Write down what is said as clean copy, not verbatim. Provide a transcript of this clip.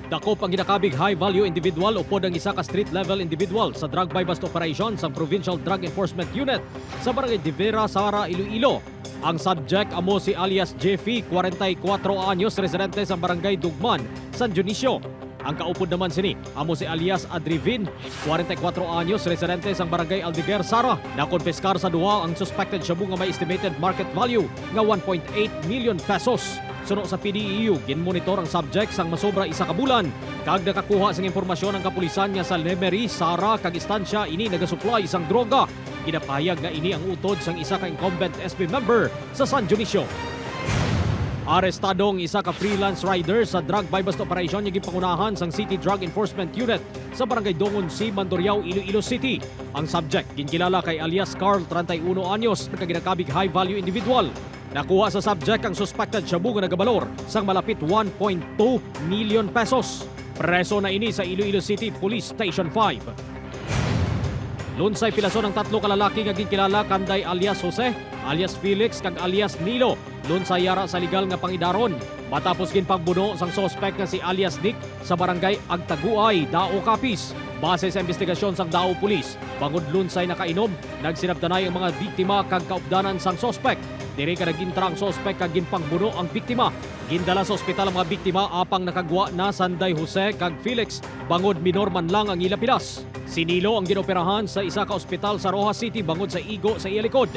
Dakop ang ginakabig high-value individual upod ang isa ka street-level individual sa drug buy-bust operation sa Provincial Drug Enforcement Unit sa Barangay de Vera, Sara, Iloilo. Ang subject amo si alias Jeffy, 44 anyos, residente sa Barangay Dugman, San Dionisio. Ang kaupod naman sini amo si alias Adrivin, 44 anyos, residente sa Barangay Aldeguer, Sara. Nakonfiskar sa duha ang suspected shabu nga may estimated market value nga 1.8 million pesos. Suno sa PDEU, ginmonitor ang subject sang masobra isa ka bulan. Kag nakakuha sang impormasyon ang kapulisan niya sa Lemery, Sara, kag istansya ini nagasupply isang droga. Ginapahayag nga ini ang utod sang isa ka incumbent SB member sa San Dionisio. Arestadong isa ka freelance rider sa drug buy-bust operation yung gipangunahan sang City Drug Enforcement Unit sa Barangay Dongon C, Mandurriao, Iloilo City. Ang subject ginkilala kay alias Carl, 31 anyos, nagkaginakabig high-value individual. Nakuha sa subject ang suspected shabu nga nagabalor sang malapit 1.2 million pesos. Preso na ini sa Iloilo City Police Station 5. Lunsay pilason ang tatlo ka lalaki nga ginkilala kanday alias Jose, alias Felix kag alias Nilo. Lunsay yara sa legal nga pangidaron. Matapos ginpagbuno sang suspect nga si alias Nick sa barangay Agtaguay, Dao Capiz. Base sa investigasyon sang Dao Police, bangod lunsay nakainom, nagsinabdanay ang mga biktima kag kaupdanan sang suspect. Diri ka nagintra ang suspect kag ginpangbuno ang biktima. Gindala sa ospital ang mga biktima apang nakagwa na sanday Jose kag Felix, bangod minor man lang ang ila pilas. Si Nilo ang ginoperahan sa isa ka ospital sa Rojas City bangod sa igo sa iya likod.